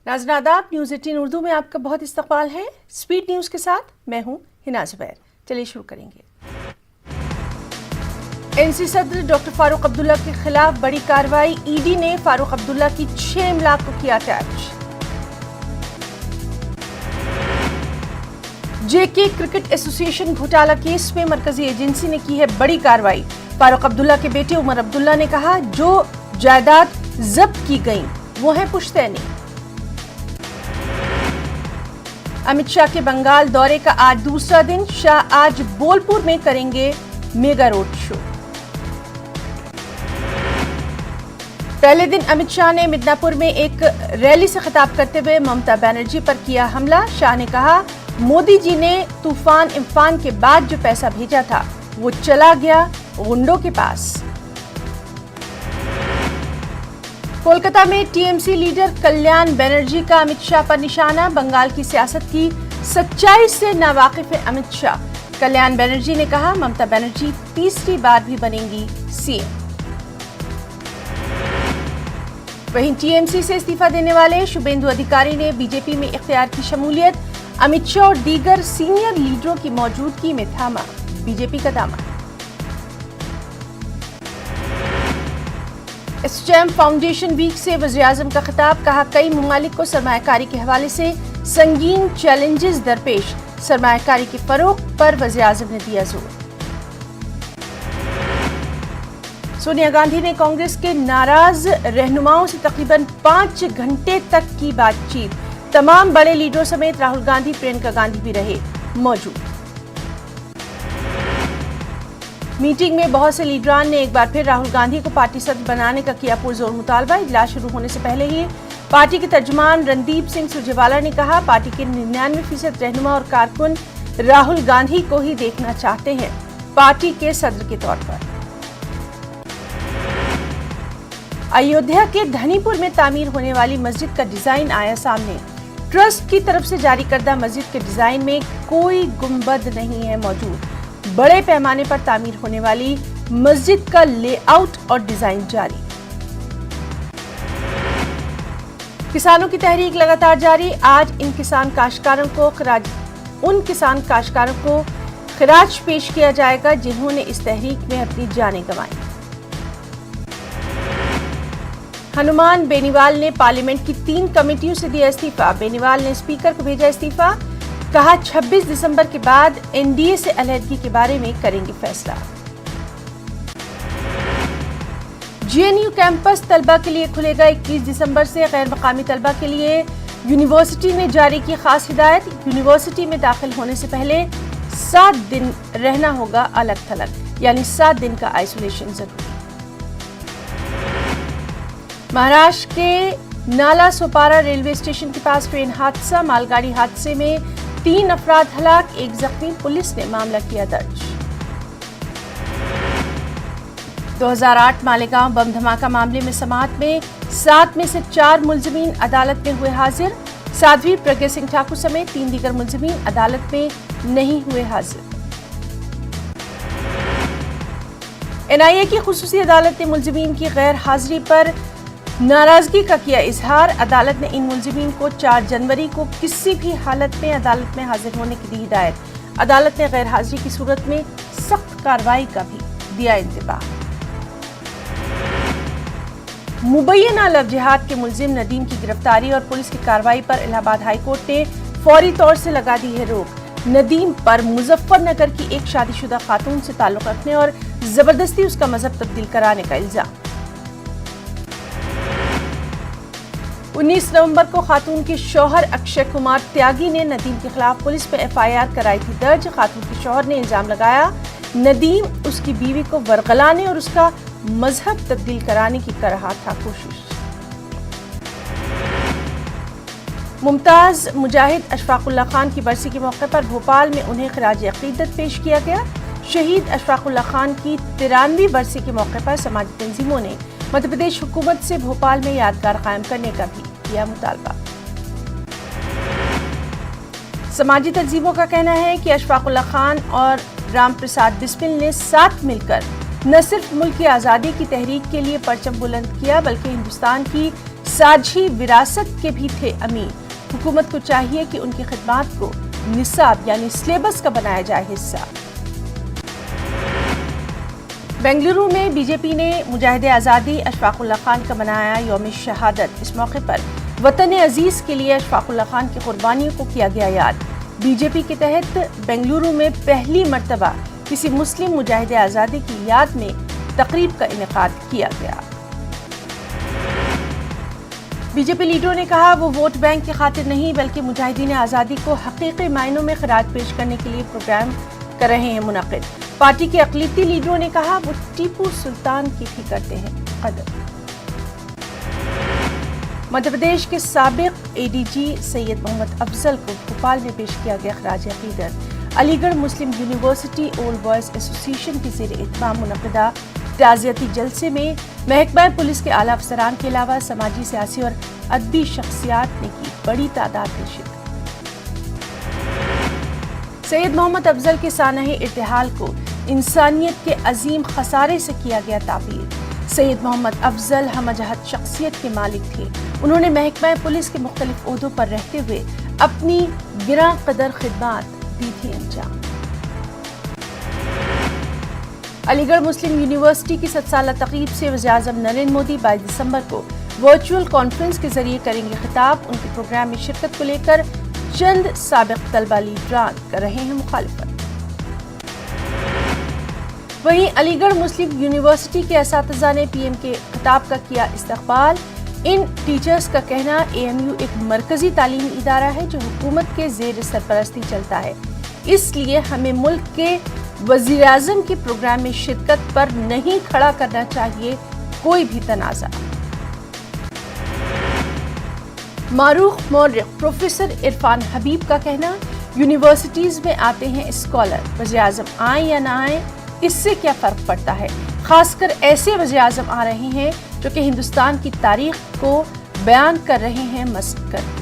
नाज़रीन आदाब, न्यूज़ 18 उर्दू में आपका बहुत इस्तकबाल है। स्पीड न्यूज़ के साथ मैं हूं हिना ज़ुबैर। चलिए शुरू करेंगे। एनसी सदर डॉक्टर फारूक अब्दुल्ला के खिलाफ बड़ी कार्रवाई। ईडी ने फारूक अब्दुल्ला की 6 इमलाक को किया अटैच। जेके क्रिकेट एसोसिएशन घोटाला केस में मरकजी एजेंसी ने की है बड़ी कार्रवाई। फारूक अब्दुल्ला के बेटे उमर अब्दुल्ला ने कहा, जो जायदाद जब्त की गई वो है पुश्तैनी। अमित शाह के बंगाल दौरे का आज दूसरा दिन। शाह आज बोलपुर में करेंगे मेगा रोड शो। पहले दिन अमित शाह ने मिदनापुर में एक रैली से खिताब करते हुए ममता बनर्जी पर किया हमला। शाह ने कहा, मोदी जी ने तूफान इम्फान के बाद जो पैसा भेजा था वो चला गया गुंडों के पास। कोलकाता में टीएमसी लीडर कल्याण बनर्जी का अमित शाह पर निशाना। बंगाल की सियासत की सच्चाई से नावाकिफ है अमित शाह। कल्याण बनर्जी ने कहा, ममता बनर्जी तीसरी बार भी बनेंगी सीएम। वहीं टीएमसी से इस्तीफा देने वाले शुभेंदु अधिकारी ने बीजेपी में इख्तियार की शमूलियत। अमित शाह और दीगर सीनियर लीडरों की मौजूदगी में थामा बीजेपी का दामन। एसोचैम फाउंडेशन वीक से वज़ीर-ए-आज़म का खिताब। कहा, कई ममालिक को सरमायाकारी के हवाले से संगीन चैलेंजेस दरपेश। सरमायाकारी के फरोग पर वज़ीर-ए-आज़म ने दिया जोर। सोनिया गांधी ने कांग्रेस के नाराज रहनुमाओं से तकरीबन 5 घंटे तक की बातचीत। तमाम बड़े लीडरों समेत राहुल गांधी, प्रियंका गांधी भी रहे मौजूद। मीटिंग में बहुत से लीडरान ने एक बार फिर राहुल गांधी को पार्टी सदर बनाने का किया पुरजोर मुतालबा। इजलास शुरू होने से पहले ही पार्टी के तर्जुमान रणदीप सिंह सुरजेवाला ने कहा, पार्टी के 99% रहनुमा और कारकुन राहुल गांधी को ही देखना चाहते हैं पार्टी के सदर के तौर पर। अयोध्या के धनीपुर में तामीर होने वाली मस्जिद का डिजाइन आया सामने। ट्रस्ट की तरफ से जारी करदा मस्जिद के डिजाइन में कोई गुंबद नहीं है मौजूद। बड़े पैमाने पर तामीर होने वाली मस्जिद का लेआउट और डिजाइन जारी। किसानों की तहरीक लगातार जारी। आज उन किसान काश्तकारों को खिराज पेश किया जाएगा जिन्होंने इस तहरीक में अपनी जानें गंवाई। हनुमान बेनीवाल ने पार्लियामेंट की 3 कमेटियों से दिया इस्तीफा। बेनीवाल ने स्पीकर को भेजा इस्तीफा। कहा, 26 दिसंबर के बाद एनडीए से अलहदगी के बारे में करेंगे फैसला। जेएनयू कैंपस तलबा के लिए खुलेगा 21 दिसंबर से। गैर मकामी तलबा के लिए यूनिवर्सिटी ने जारी की खास हिदायत। यूनिवर्सिटी में दाखिल होने से पहले 7 दिन रहना होगा अलग थलग, यानी 7 दिन का आइसोलेशन जरूरी। महाराष्ट्र के नाला सोपारा रेलवे स्टेशन के पास ट्रेन हादसा। मालगाड़ी हादसे में 3 अफराद हलाक, 1 जख्मी। पुलिस ने मामला किया दर्ज। 2008 मालेगांव बम धमाका मामले में समाअत में 7 में से 4 मुलजिमीन अदालत में हुए हाजिर। साध्वी प्रज्ञा सिंह ठाकुर समेत 3 दीगर मुलजिमीन अदालत में नहीं हुए हाजिर। एनआईए की खुसूसी अदालत ने मुलजिमीन की गैर हाजिरी पर नाराजगी का किया इजहार। अदालत ने इन मुलजिमीन को 4 जनवरी को किसी भी हालत में अदालत में हाजिर होने की दी हिदायत। अदालत ने गैर हाजिरी की सूरत में सख्त कार्रवाई का भी दिया इंतबाह। मुबैना लव जिहाद के मुलजिम नदीम की गिरफ्तारी और पुलिस की कार्रवाई पर इलाहाबाद हाईकोर्ट ने फौरी तौर से लगा दी है रोक। नदीम पर मुजफ्फरनगर की एक शादीशुदा खातून से ताल्लुक रखने और जबरदस्ती उसका मजहब तब्दील कराने का इल्जाम। 19 नवंबर को खातून के शौहर अक्षय कुमार त्यागी ने नदीम के खिलाफ पुलिस में एफआईआर कराई थी दर्ज। खातून के शौहर ने इल्जाम लगाया, नदीम उसकी बीवी को वरगलाने और उसका मजहब तब्दील कराने की कर रहा था कोशिश। मुमताज मुजाहिद अशफाकुल्लाह खान की बरसी के मौके पर भोपाल में उन्हें खिराज अकीदत पेश किया गया। शहीद अशफाकुल्लाह खान की 93वीं बरसी के मौके पर समाजी तंजीमों ने मध्य प्रदेश हुकूमत से भोपाल में यादगार कायम करने का भी किया मुतालबा। समाजी तंजीमों का कहना है कि अशफाकुल्लाह खान और राम प्रसाद बिस्मिल ने साथ मिलकर न सिर्फ मुल्क की आज़ादी की तहरीक के लिए परचम बुलंद किया बल्कि हिंदुस्तान की साझी विरासत के भी थे अमीर। हुकूमत को चाहिए कि उनकी खिदमात को निसाब यानी सिलेबस का बनाया जाए हिस्सा। बेंगलुरु में बीजेपी ने मुजाहिद आज़ादी अशफाकुल्लाह खान का मनाया यौम शहादत। इस मौके पर वतन अजीज के लिए अशफाकुल्लाह खान की कुर्बानियों को किया गया याद। बीजेपी के तहत बेंगलुरु में पहली मर्तबा किसी मुस्लिम मुजाहिद आज़ादी की याद में तकरीब का इनेकाद किया गया। बीजेपी लीडरों ने कहा वो वोट बैंक की खातिर नहीं बल्कि मुजाहिदीन आज़ादी को हकीकी मायनों में खिराज पेश करने के लिए प्रोग्राम कर रहे हैं मुनक़िद। पार्टी के अक़लियती लीडरों ने कहा वो टीपू सुल्तान की भी करते हैं कदर। मध्य प्रदेश के साबिक़ एडीजी सैयद मोहम्मद अफजल को भोपाल में पेश किया गया खराज अक़ीदत। अलीगढ़ मुस्लिम यूनिवर्सिटी ओल्ड बॉयज़ एसोसिएशन के ज़ेर एहतमाम मुनक़दा ताज़ियती जलसे में महकमा पुलिस के आला अफसरान के अलावा समाजी, सियासी और अदबी शख्सियात ने की बड़ी तादाद में शिरकत। सैयद मोहम्मद अफजल के सानहे इर्तिहाल को इंसानियत के अजीम खसारे से किया गया ताबीर। सैयद मोहम्मद अफजल हमजहत शख्सियत के मालिक थे। उन्होंने महकमा पुलिस के मुख्तलिफ ओहदों पर रहते हुए अपनी गिरां कदर खिदमात दी थी अंजाम। अलीगढ़ मुस्लिम यूनिवर्सिटी की 7 साला तक़रीब से वज़ीर-ए-आज़म नरेंद्र मोदी 22 दिसंबर को वर्चुअल कॉन्फ्रेंस के जरिए करेंगे खिताब। उनके प्रोग्राम में शिरकत को लेकर चंद साबिक़ तलबा लीडरान कर रहे हैं मुखालिफत। वहीं अलीगढ़ मुस्लिम यूनिवर्सिटी के असातिज़ा ने पीएम के खिताब का किया इस्तक़बाल। इन टीचर्स का कहना एएमयू एक मरकजी तालीमी इदारा है जो हुकूमत के ज़ेर सरपरस्ती चलता है, इसलिए हमें मुल्क के वज़ीर-ए-आज़म के प्रोग्राम में शिरकत पर नहीं खड़ा करना चाहिए कोई भी तनाज़ा। मारूख मौर्रिख प्रोफेसर इरफान हबीब का कहना यूनिवर्सिटीज़ में आते हैं स्कॉलर, वज़ीर-ए-आज़म आए या ना आए इससे क्या फ़र्क पड़ता है। खासकर ऐसे वज़ीर-ए-आज़म आ रहे हैं जो कि हिंदुस्तान की तारीख को बयान कर रहे हैं मस्क करके।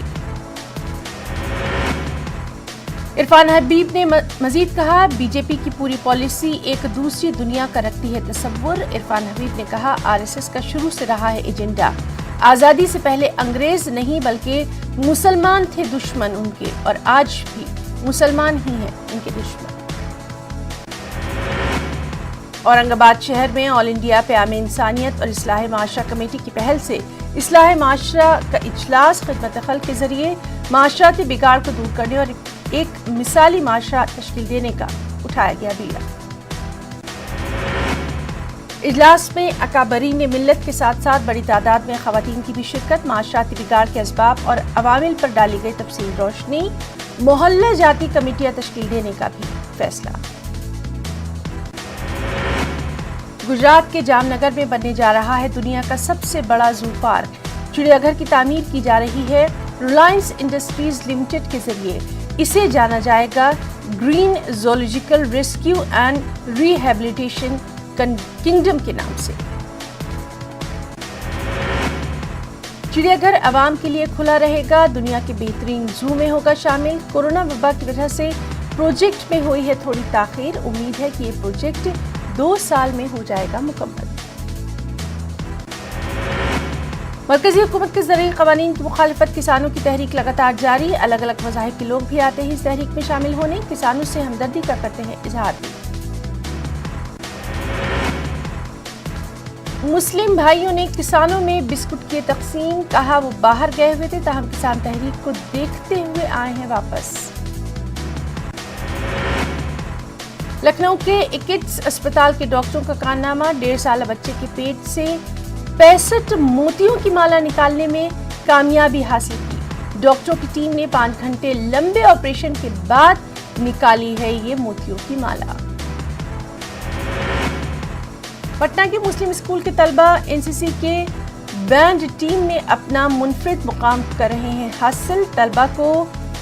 इरफान हबीब ने मजीद कहा बीजेपी की पूरी पॉलिसी एक दूसरी दुनिया का रखती है तसव्वुर। इरफान हबीब ने कहा आरएसएस का शुरू से रहा है एजेंडा, आज़ादी से पहले अंग्रेज नहीं बल्कि मुसलमान थे दुश्मन उनके, और आज भी मुसलमान ही हैं इनके दुश्मन। औरंगाबाद शहर में ऑल इंडिया क़याम इंसानियत और इस्लाह माशरा कमेटी की पहल से इस्लाह माशरा का इजलास खिदमत खल्क़ के जरिए माशराती बिगाड़ को दूर करने और एक मिसाली माशरा तश्कील देने का उठाया गया बीड़ा। इजलास में अकाबरीन मिल्लत के साथ साथ बड़ी तादाद में ख़वातीन की भी शिरकत। माशराती बिगाड़ के असबाब और अवामिल पर डाली गई तफसील रोशनी। मोहल्ला जाती कमेटियां तश्कील देने का भी फैसला। गुजरात के जामनगर में बनने जा रहा है दुनिया का सबसे बड़ा जू पार्क। चिड़ियाघर की तामीर की जा रही है रिलायंस इंडस्ट्रीज लिमिटेड के जरिए। इसे जाना जाएगा green zoological rescue and rehabilitation kingdom के नाम से। चिड़ियाघर आवाम के लिए खुला रहेगा, दुनिया के बेहतरीन जू में होगा शामिल। कोरोना वबा की वजह से प्रोजेक्ट में हुई है थोड़ी ताखीर, उम्मीद है कि ये प्रोजेक्ट 2 साल में हो जाएगा मुकम्मल। मरकजी हुकूमत के ज़रूरी क़वानीन की मुखालिफत किसानों की तहरीक लगातार जारी। अलग अलग मज़ाहिब के लोग भी आते हैं इस तहरीक में शामिल होने। किसानों से हमदर्दी का करते हैं इजहार भी। मुस्लिम भाइयों ने किसानों में बिस्कुट किए तकसीम, कहा वो बाहर गए हुए थे ताहम किसान तहरीक को देखते हुए आए हैं वापस। लखनऊ के इकिड्स अस्पताल के डॉक्टरों का कारनामा, 1.5 साल बच्चे के पेट से 65 मोतियों की माला निकालने में कामयाबी हासिल की। डॉक्टरों की टीम ने 5 घंटे लंबे ऑपरेशन के बाद निकाली है ये मोतियों की माला। पटना के मुस्लिम स्कूल के तलबा एनसीसी के बैंड टीम में अपना मुनफरिद मुकाम कर रहे हैं हासिल। तलबा को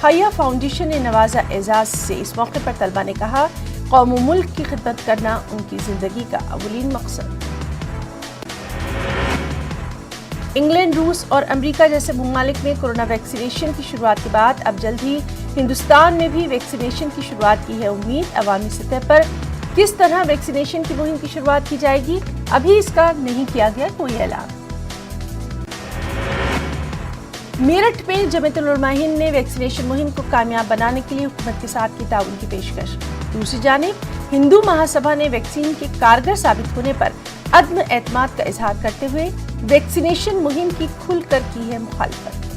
हया फाउंडेशन ने नवाजा एजाज से। इस मौके पर तलबा ने कहा कौम व मुल्क की खिदमत करना उनकी जिंदगी का अवलीन मकसद। इंग्लैंड, रूस और अमेरिका जैसे ममालिक में कोरोना वैक्सीनेशन की शुरुआत के बाद अब जल्द ही हिंदुस्तान में भी वैक्सीनेशन की शुरुआत की है उम्मीद। अवामी सतह पर किस तरह वैक्सीनेशन की मुहिम की शुरुआत की जाएगी, अभी इसका नहीं किया गया कोई ऐलान। میرٹھ میں جمعیت العلماء ہند نے ویکسینیشن مہم کو کامیاب بنانے کے لیے حکومت کے ساتھ کی تعاون کی پیشکش۔ دوسری جانب ہندو مہاسبھا نے ویکسین کے کارگر ثابت ہونے پر عدم اعتماد کا اظہار کرتے ہوئے ویکسینیشن مہم کی کھل کر کی ہے مخالفت۔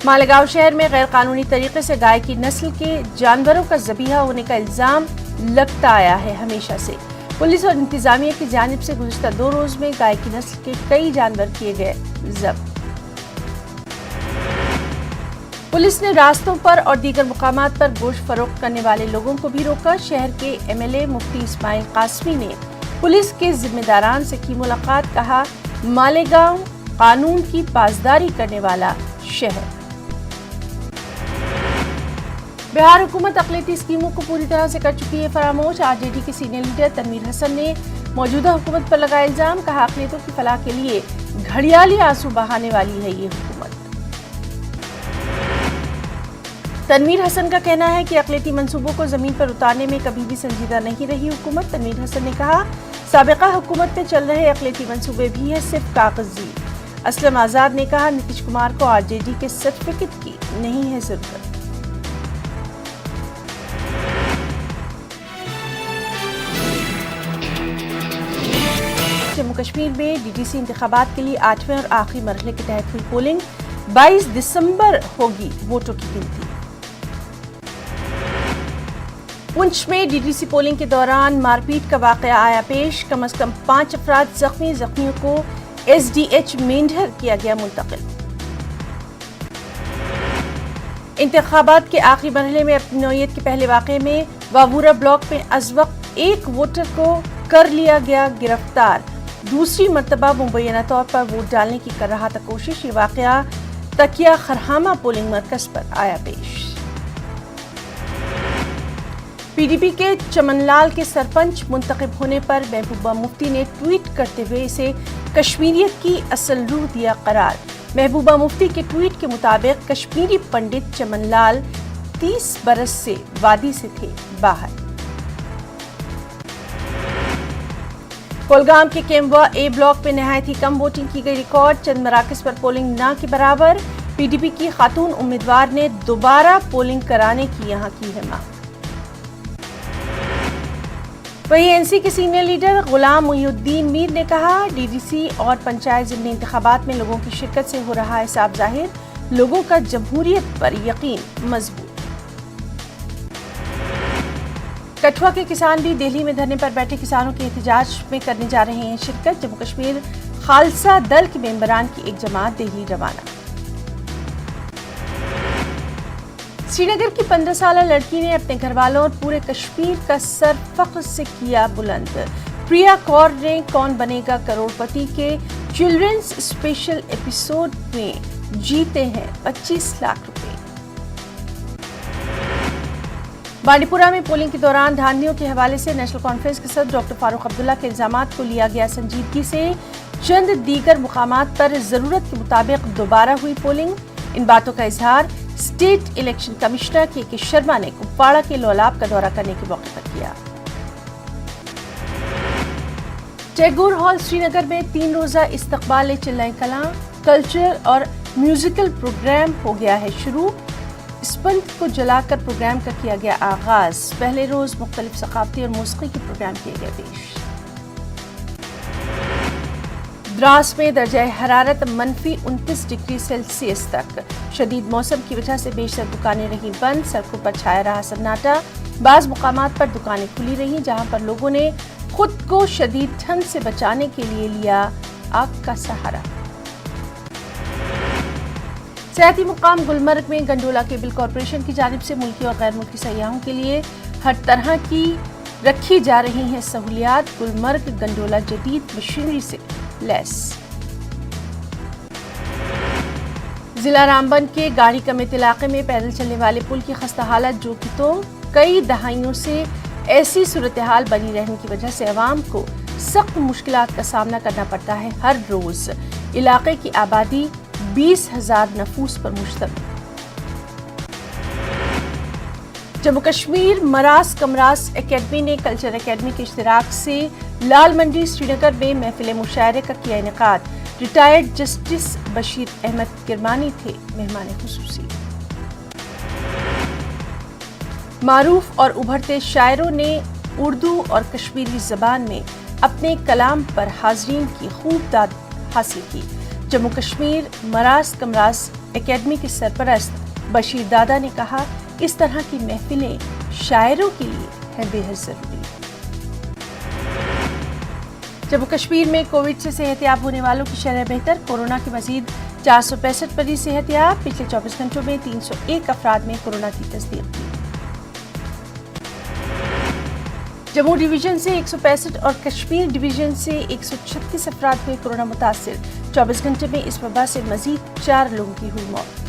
مالیگاؤں شہر میں غیر قانونی طریقے سے گائے کی نسل کے جانوروں کا ذبیحہ ہونے کا الزام لگتا آیا ہے ہمیشہ سے۔ پولیس اور انتظامیہ کی جانب سے گزشتہ 2 روز میں گائے کی نسل کے کئی جانور کیے گئے ضبط۔ پولیس نے راستوں پر اور دیگر مقامات پر گوشت فروخت کرنے والے لوگوں کو بھی روکا۔ شہر کے MLA مفتی اسماعیل قاسمی نے پولیس کے ذمہ داران سے کی ملاقات، کہا مالیگاؤں قانون کی پاسداری کرنے والا شہر۔ بہار حکومت اقلیتی اسکیموں کو پوری طرح سے کر چکی ہے فراموش۔ RJD کے سینئر لیڈر تنویر حسن نے موجودہ حکومت پر لگایا الزام، کہا اقلیتوں کی فلاح کے لیے گھڑیالی آنسو بہانے والی ہے یہ حکومت۔ تنویر حسن کا کہنا ہے کہ اقلیتی منصوبوں کو زمین پر اتارنے میں کبھی بھی سنجیدہ نہیں رہی حکومت۔ تنویر حسن نے کہا سابقہ حکومت میں چل رہے اقلیتی منصوبے بھی ہیں صرف کاغذی۔ اسلم آزاد نے کہا نتیش کمار کو RJD کے سرٹیفکیٹ کی نہیں ہے ضرورت۔ جموں کشمیر میں DDC انتخابات کے لیے 8ویں اور آخری مرحلے کے تحت ہوئی پولنگ، 22 دسمبر ہوگی ووٹوں کی گنتی۔ پنچ میں DDC پولنگ کے دوران مار پیٹ کا واقعہ آیا پیش، کم از کم 5 افراد زخمی، زخمیوں کو SDH مینڈھر کیا گیا منتقل۔ انتخابات کے آخری مرحلے میں اپنی نوعیت کے پہلے واقعے میں واوورا بلاک میں از وقت ایک ووٹر کو کر لیا گیا گرفتار، دوسری مرتبہ مبینہ طور پر ووٹ ڈالنے کی کر رہا تھا کوشش۔ یہ واقعہ تکیہ خرہامہ پولنگ مرکز پر آیا پیش۔ PDP کے چمن لال کے سرپنچ منتخب ہونے پر محبوبہ مفتی نے ٹویٹ کرتے ہوئے اسے کشمیریت کی اصل روح دیا قرار۔ محبوبہ مفتی کے ٹویٹ کے مطابق کشمیری پنڈت چمن لال 30 برس سے وادی سے تھے باہر۔ کولگام کے کیموا A بلاک میں نہایت ہی کم ووٹنگ کی گئی ریکارڈ، چند مراکز پر پولنگ نہ کے برابر۔ PDP کی خاتون امیدوار نے دوبارہ پولنگ کرانے کی یہاں کی ہے مانگ۔ وہیں NC کے سینئر لیڈر غلام محی الدین میر نے کہا DDC اور پنچایت ضمنی انتخابات میں لوگوں کی شرکت سے ہو رہا ہے صاف ظاہر، لوگوں کا جمہوریت پر یقین مضبوط۔ کٹھوعہ کے کسان بھی دہلی میں دھرنے پر بیٹھے کسانوں کے احتجاج میں کرنے جا رہے ہیں شرکت۔ جموں کشمیر خالصہ دل کے ممبران کی ایک جماعت دہلی روانہ۔ سری نگر کی 15 سالہ لڑکی نے اپنے گھر والوں اور پورے کشمیر کا سر فخر سے کیا بلند۔ پریا کور نے کون بنے گا کروڑ پتی کے چلڈرنز اسپیشل ایپیسوڈ میں جیتے ہیں 25 لاکھ روپے۔ بانڈی پورہ میں پولنگ کے دوران دھاندلیوں کے حوالے سے نیشنل کانفرنس کے صدر ڈاکٹر فاروق عبداللہ کے الزامات کو لیا گیا سنجیدگی سے، چند دیگر مقامات پر ضرورت کے مطابق دوبارہ ہوئی پولنگ۔ ان باتوں کا اظہار اسٹیٹ الیکشن کمشنر کے شرما نے کپواڑہ کے لولاب کا دورہ کرنے کے موقع پر کیا۔ ٹیگور ہال سری نگر میں 3 روزہ استقبال چلائیں کلاں کلچرل اور میوزیکل پروگرام ہو گیا ہے شروع۔ اسپنت کو جلا کر پروگرام کا کیا گیا آغاز، پہلے روز مختلف ثقافتی اور موسیقی کے پروگرام کیے گئے پیش۔ دراس میں درجہ حرارت -29 ڈگری سیلسیس تک، شدید موسم کی وجہ سے بیشتر دکانیں رہیں بند، سڑکوں پر چھایا رہا سناٹا، بعض مقامات پر دکانیں کھلی رہیں جہاں پر لوگوں نے خود کو شدید ٹھنڈ سے بچانے کے لیے لیا آگ کا سہارا۔ سیاحتی مقام گلمرگ میں گنڈولا کیبل کارپوریشن کی جانب سے ملکی اور غیر ملکی سیاحوں کے لیے ہر طرح کی رکھی جا رہی ہیں سہولیات۔ گلمرگ گنڈولا جدید مشینری سے لیس۔ ضلع رامبن کے گاڑی کمیت علاقے میں پیدل چلنے والے پل کی خستہ حالت، جو کہ تو کئی دہائیوں سے ایسی صورتحال بنی رہنے کی وجہ سے عوام کو سخت مشکلات کا سامنا کرنا پڑتا ہے ہر روز۔ علاقے کی آبادی 20,000 نفوس پر مشتمل۔ جموں کشمیر مراس کمراس اکیڈمی نے کلچر اکیڈمی کے اشتراک سے لال منڈی سری نگر میں محفل مشاعرے کا کیا انعقاد۔ ریٹائرڈ جسٹس بشیر احمد کرمانی تھے مہمان خصوصی۔ معروف اور ابھرتے شاعروں نے اردو اور کشمیری زبان میں اپنے کلام پر حاضرین کی خوب داد حاصل کی۔ جموں کشمیر مراز کمراز اکیڈمی کے سرپرست بشیر دادا نے کہا، اس طرح کی محفلیں شاعروں کے لیے ہیں بے حد ضروری۔ جموں کشمیر میں کووڈ سے صحت یاب ہونے والوں کی شرح بہتر، کورونا کے مزید 465 مریض صحت یاب، پچھلے 24 گھنٹوں میں 301 افراد میں کورونا کی تصدیق کی۔ جموں ڈویژن سے 165 اور کشمیر ڈویژن سے 136 افراد ہوئے کورونا متاثر، 24 گھنٹے میں اس وبا سے مزید 4 لوگوں کی ہوئی موت۔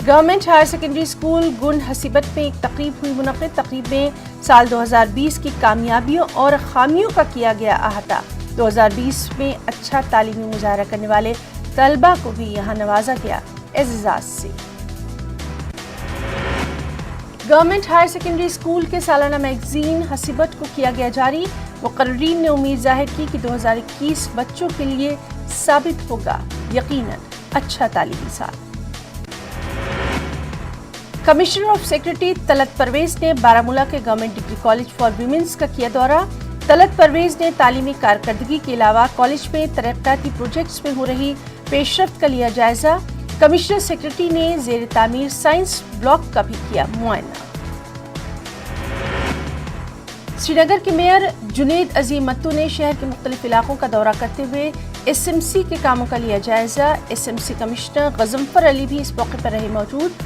گورنمنٹ ہائر سیکنڈری اسکول گن حسیبت میں ایک تقریب ہوئی منعقد، تقریب میں سال 2020 کی کامیابیوں اور خامیوں کا کیا گیا احاطہ۔ 2020 میں اچھا تعلیمی مظاہرہ کرنے والے طلبہ کو بھی یہاں نوازا گیا اعزاز سے۔ گورنمنٹ ہائر سیکنڈری اسکول کے سالانہ میگزین حسیبت کو کیا گیا جاری، مقررین نے امید ظاہر کی کہ 2021 بچوں کے لیے ثابت ہوگا یقیناً اچھا تعلیمی سال۔ Commissioner of security Talat Parvez نے بارہمولہ کے government degree college for women's کا کیا دورہ۔ طلعت پرویز نے تعلیمی کارکردگی کے علاوہ کالج میں ترقیاتی پروجیکٹس میں ہو رہی پیش رفت کا لیا جائزہ۔ کمشنر سیکورٹی نے زیر تعمیر سائنس بلاک کا بھی کیا معائنہ۔ سری نگر کے میئر جنید عظیم متو نے شہر کے مختلف علاقوں کا دورہ کرتے ہوئے ایس ایم سی کے کاموں کا لیا جائزہ۔ S M C commissioner Ghazanfar Ali بھی اس موقع پر رہے موجود۔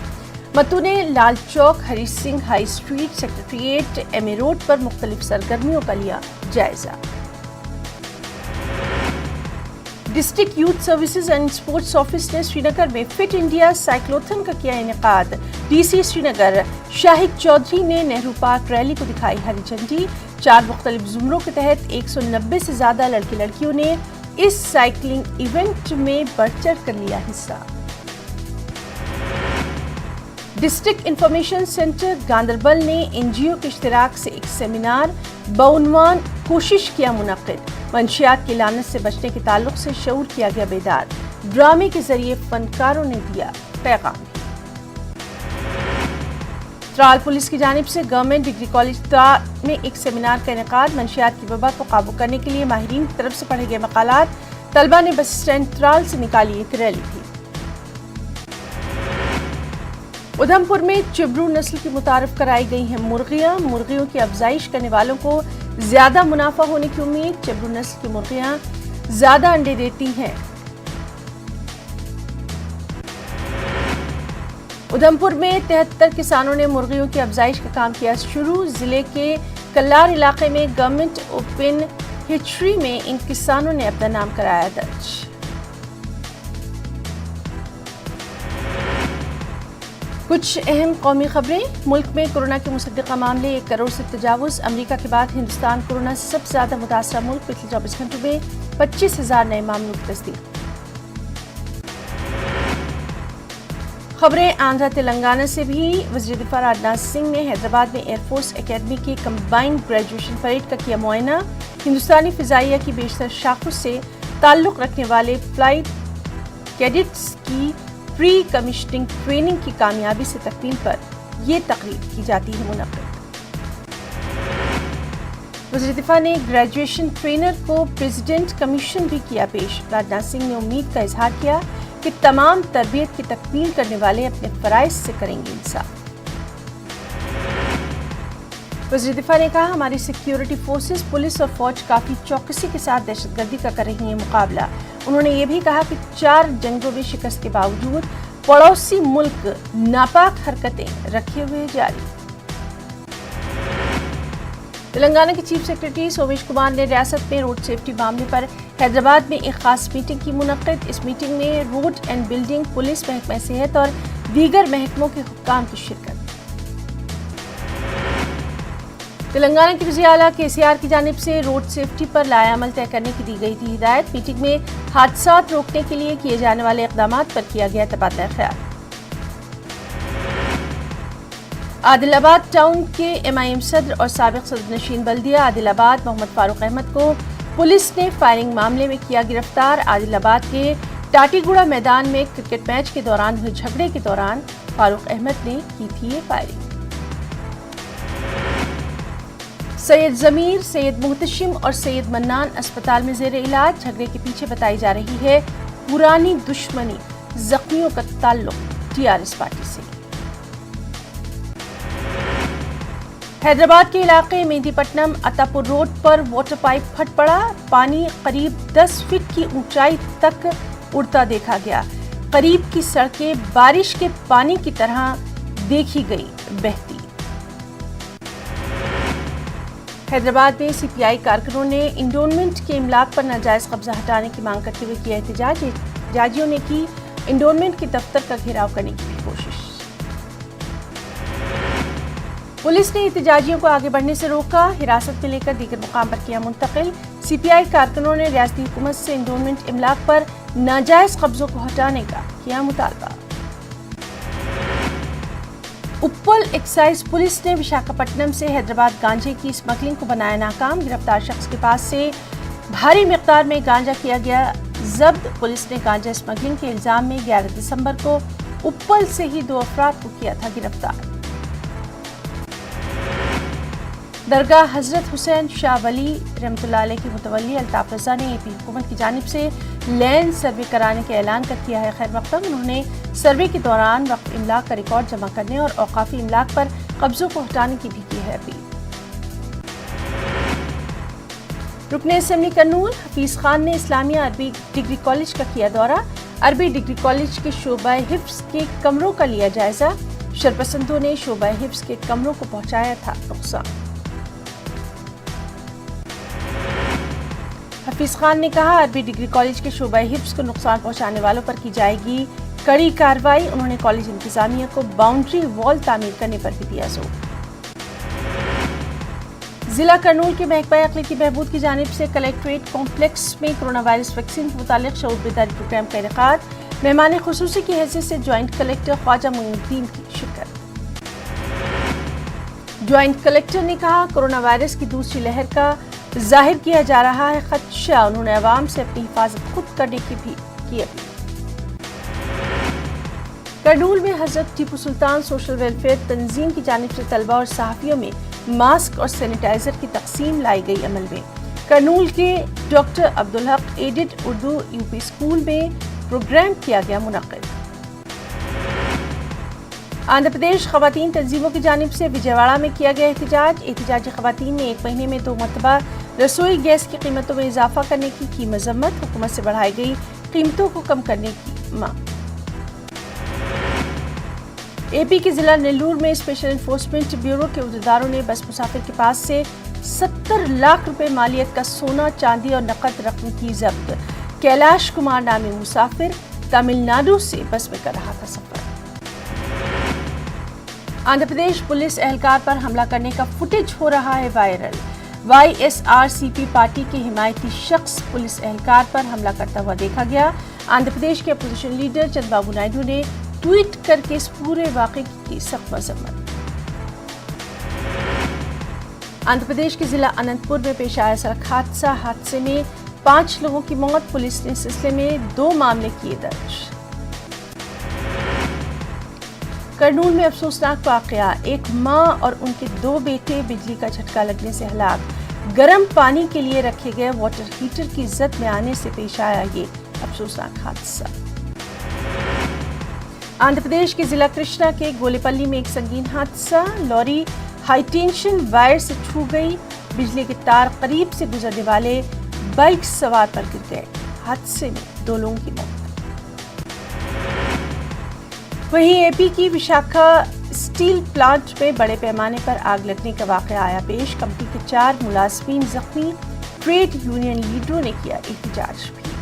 متو نے Lal Chowk, Hari Singh high street, secretariat, M A road پر مختلف سرگرمیوں کا لیا جائزہ۔ District youth services and sports office نے سری نگر میں فٹ انڈیا سائیکلوتھن کا کیا انعقاد۔ ڈی سی سری نگر شاہد چودھری نے نہرو پارک ریلی کو دکھائی ہری جھنڈی۔ 4 مختلف زمروں کے تحت 190 سے زیادہ لڑکے لڑکیوں نے اس سائیکلنگ ایونٹ میں بڑھ چڑھ کر لیا حصہ۔ ڈسٹرکٹ انفارمیشن سینٹر گاندربل نے این جی او کے اشتراک سے ایک سیمینار بعنوان کوشش کیا منعقد۔ منشیات کی لعنت سے بچنے کے تعلق سے شعور کیا گیا بیدار، ڈرامے کے ذریعے فنکاروں نے دیا پیغام۔ ترال پولیس کی جانب سے گورنمنٹ ڈگری کالج ترال میں ایک سیمینار کا انعقاد، منشیات کی وبا کو قابو کرنے کے لیے ماہرین کی طرف سے پڑھے گئے مقالات۔ طلبہ نے بس اسٹینڈ ترال سے نکالی ایک ریلی تھی۔ ادھمپور میں چبرو نسل کی متعارف کرائی گئی ہیں مرغیوں کی افزائش کرنے والوں کو زیادہ منافع ہونے کی امید۔ چبرو نسل کی مرغیاں زیادہ انڈے دیتی ہیں۔ ادھمپور میں 73 کسانوں نے مرغیوں کی افزائش کا کام کیا شروع۔ ضلع کے کلار علاقے میں گورنمنٹ اوپن ہیچری میں ان کسانوں نے اپنا نام کرایا درج۔ کچھ اہم قومی خبریں۔ ملک میں کورونا کے مصدقہ معاملے 1 کروڑ سے تجاوز، امریکہ کے بعد ہندوستان کورونا سے سب سے زیادہ متاثرہ ملک، پچھلے 24 گھنٹوں میں 25,000 نئے معاملوں کی تصدیق۔ خبریں آندھرا تلنگانہ سے بھی۔ وزیر دفاع راجناتھ سنگھ نے حیدرآباد میں ایئر فورس اکیڈمی کی کمبائنڈ گریجویشن پریڈ کا کیا معائنہ۔ ہندوستانی فضائیہ کی بیشتر شاخوں سے تعلق رکھنے والے فلائٹ کیڈٹس کی پری کمیشننگ ٹریننگ کی کامیابی سے تکمیل پر یہ تقریب کی جاتی ہے منعقد۔ وزیر دفاع نے گریجویشن ٹرینر کو پریزیڈنٹ کمیشن بھی کیا پیش۔ راجناتھ سنگھ نے امید کا اظہار کیا کہ تمام تربیت کی تکمیل کرنے والے اپنے فرائض سے کریں گے انصاف۔ وزیر دفاع نے کہا، ہماری سیکیورٹی فورسز پولیس اور فوج کافی چوکسی کے ساتھ دہشت گردی کا کر رہی ہیں مقابلہ۔ انہوں نے یہ بھی کہا کہ 4 جنگوں میں شکست کے باوجود پڑوسی ملک ناپاک حرکتیں رکھے ہوئے جاری۔ تلنگانہ کے چیف سیکرٹری سومیش کمار نے ریاست میں روڈ سیفٹی معاملے پر حیدرآباد میں ایک خاص میٹنگ کی منعقد۔ اس میٹنگ میں روڈ اینڈ بلڈنگ، پولیس، محکمہ صحت اور دیگر محکموں کے حکام کی شرکت۔ تلنگانہ کے وزیر اعلیٰ KCR کی جانب سے روڈ سیفٹی پر لائحہ عمل طے کرنے کی دی گئی تھی ہدایت۔ میٹنگ میں حادثات روکنے کے لیے کیے جانے والے اقدامات پر کیا گیا تبادلہ خیال۔ عادل آباد ٹاؤن کے MIM صدر اور سابق صدر نشین بلدیہ عادل آباد محمد فاروق احمد کو पुलिस ने फायरिंग मामले में किया गिरफ्तार। आदिलाबाद के टाटीगुड़ा मैदान में क्रिकेट मैच के दौरान हुए झगड़े के दौरान फारूक अहमद ने की थी ये फायरिंग। सैयद जमीर, सैयद मुहतशिम और सैयद मन्नान अस्पताल में जेर इलाज। झगड़े के पीछे बताई जा रही है पुरानी दुश्मनी। जख्मियों का ताल्लुक टीआरएस पार्टी से। हैदराबाद के इलाके मेहदीपट्टनम अतापुर रोड पर वाटर पाइप फट पड़ा। पानी करीब 10 फीट की ऊंचाई तक उड़ता देखा गया। करीब की सड़कें बारिश के पानी की तरह देखी गई बहती। हैदराबाद में सीपीआई कारकुनों ने इंडोनमेंट के इमलाक पर नाजायज कब्जा हटाने की मांग करते हुए किया एहतजाज। एहतजाजियों ने की इंडोनमेंट के दफ्तर का घेराव करने की भी कोशिश। पुलिस ने एहतजाजियों को आगे बढ़ने से रोका, हिरासत में लेकर दीगर मुकाम पर किया मुंतकिल। सीपीआई कारकुनों ने रियासती हुकूमत से इंडोनमेंट इमलाक पर नाजायज कब्जों को हटाने का किया मुतालबा। उप्पल एक्साइज पुलिस ने विशाखापट्टनम से हैदराबाद गांजे की स्मगलिंग को बनाया नाकाम। गिरफ्तार शख्स के पास से भारी मिकदार में गांजा किया गया जब्त। पुलिस ने गांजा स्मगलिंग के इल्जाम में 11 दिसंबर को उप्पल से ही 2 अफराद को किया था गिरफ्तार। दरगाह हजरत हुसैन शाह वली रहमतुल्लाह अलैह की मुतवल्ली अल्ताफ रजा ने एपी हुकूमत की जानिब से लैंड सर्वे कराने का ऐलान कर किया है खैर मकदम। उन्होंने सर्वे के दौरान वक्फ इमलाक का रिकॉर्ड जमा करने और औकाफी इमलाक पर कब्जों को हटाने की भी की है अपील। रुकने असेंबली कर्नूल हफीज खान ने इस्लामिया अरबी डिग्री कॉलेज का किया दौरा। अरबी डिग्री कॉलेज के शोबा हिफ्ज के कमरों का लिया जायजा। शरपसंदों ने शोबा हिफ्ज के कमरों को पहुंचाया था नुकसान। हफीज खान ने कहा अरबी डिग्री कॉलेज के शोबा हिफ्ज को नुकसान पहुंचाने वालों पर की जाएगी कड़ी कार्रवाई। उन्होंने कॉलेज इंतजामिया को बाउंड्री वॉल तामीर करने पर भी दिया जोर। जिला कर्नूल के महकमा अक़लीती बहबूद की जानिब से कलेक्ट्रेट कॉम्प्लेक्स में कोरोना वायरस वैक्सीन के मुतालिक शऊर बेदारी प्रोग्राम का इनेकाद। मेहमान खुसूसी की हैसियत से ज्वाइंट कलेक्टर ख्वाजा मोइनुद्दीन की शिरकत। ज्वाइंट कलेक्टर ने कहा कोरोना वायरस की दूसरी लहर का जाहिर किया जा रहा है खदशा। उन्होंने अवाम से अपनी हिफाजत खुद करने की भी की अपील। कर्नूल में हजरत टीपू सुल्तान सोशल वेलफेयर तंजीम की जानिब से तलबा और सहाफियों में मास्क और सैनिटाइजर की तकसीम लाई गई अमल में। कर्नूल के doctor Abdul Haq added Urdu UP school में प्रोग्राम किया गया मुनक्किद। आंध्र प्रदेश खवातीन तंजीमों की जानिब से विजयवाड़ा में किया गया एहतजाज। एहतजाजी खवातीन ने 1 महीने में 2 मरतबा रसोई गैस की कीमतों में इजाफा करने की मजम्मत। हुकूमत से बढ़ाई गई कीमतों को कम करने की मांग। एपी के जिला नेल्लूर में स्पेशल एनफोर्समेंट ब्यूरो के उहदेदारों ने बस मुसाफिर के पास से 70 लाख रुपए मालियत का सोना, चांदी और नकद रकम की जब्त। कैलाश कुमार नामी मुसाफिर तमिलनाडु से बस में कर रहा था सफर। आंध्र प्रदेश पुलिस एहलकार पर हमला करने का फुटेज हो रहा है वायरल। वाईएसआरसीपी पार्टी के हिमायती शख्स पुलिस एहलकार पर हमला करता हुआ देखा गया। आंध्र प्रदेश के अपोजिशन लीडर चंद्रबाबू नायडू ने ट्वीट करके इस पूरे वाक़े की सख्त मजम्मत। आंध्र प्रदेश के जिला अनंतपुर में पेश आया सड़क हादसे में 5 लोगों की मौत। पुलिस ने इस सिलसिले में 2 मामले किए दर्ज। कर्नूल में अफसोसनाक वाकया, एक मां और उनके 2 बेटे बिजली का झटका लगने से हलाक। गर्म पानी के लिए रखे गए वाटर हीटर की जद में आने से पेश आया ये अफसोसनाक हादसा। आंध्र प्रदेश के जिला कृष्णा के गोलेपल्ली में एक संगीन हादसा। लॉरी हाई टेंशन वायर से छू गई। बिजली के तार करीब से गुजरने वाले बाइक सवार पर गिर गए। हादसे में 2 लोगों की मौत। वहीं एपी की विशाखा स्टील प्लांट में बड़े पैमाने पर आग लगने का वाकया आया पेश। कंपनी के 4 मुलाजमीन जख्मी। ट्रेड यूनियन लीडरों ने किया एहतजाज भी।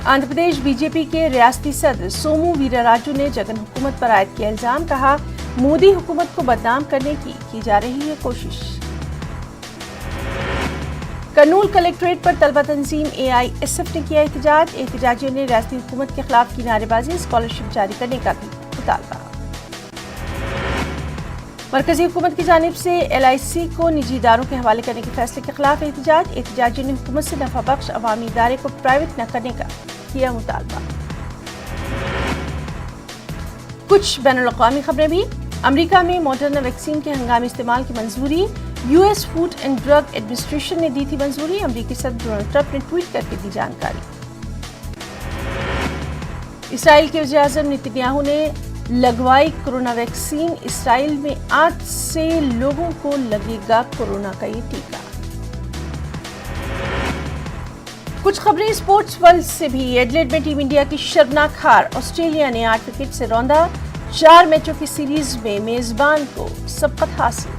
आंध्र प्रदेश बीजेपी के रियासती सदर सोमू वीराराजू ने जगन हुकूमत पर आयद किया इल्जाम। कहा मोदी हुकूमत को बदनाम करने की जा रही है कोशिश। कर्नूल कलेक्ट्रेट पर तलबा तंजीम एआईएसएफ ने किया एहतजाज। एहतजाजियों ने रियासती हुकूमत के खिलाफ की नारेबाजी, स्कॉलरशिप जारी करने का भी मुतालबा। मरकजी हुकूमत की जानिब से LIC को निजी इदारों के हवाले करने के फैसले के खिलाफ एहतजाजियों ने हुकूमत से नफा बख्श अवामी इदारे को प्राइवेट न करने का किया मुतालबा। कुछ बैनुल-अक़वामी खबरें भी। अमेरिका में मॉडर्ना वैक्सीन के हंगामी इस्तेमाल की मंजूरी US food and drug administration ने दी थी मंजूरी। अमेरिकी सदर डोनाल्ड ट्रंप ने ट्वीट करके दी जानकारी। इसराइल के वज़ीर-ए-आज़म नेतन्याहू ने लगवाई कोरोना वैक्सीन। इसराइल में आज से लोगों को लगेगा कोरोना का ये टीका। कुछ खबरें स्पोर्ट्स वर्ल्ड से भी। एडिलेड में टीम इंडिया की शर्मनाक हार। ऑस्ट्रेलिया ने 8 विकेट से रौंदा। 4 मैचों की सीरीज में मेजबान को सबकत हासिल।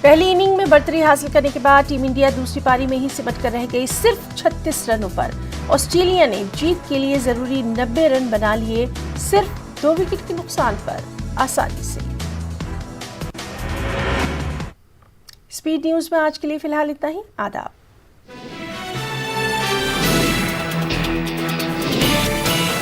पहली इनिंग में बढ़तरी हासिल करने के बाद टीम इंडिया दूसरी पारी में ही सिमट कर रह गई सिर्फ 36 रनों पर। ऑस्ट्रेलिया ने जीत के लिए जरूरी 90 रन बना लिए सिर्फ 2 विकेट के नुकसान पर आसानी से। स्पीड न्यूज में आज के लिए फिलहाल इतना ही। आदाब।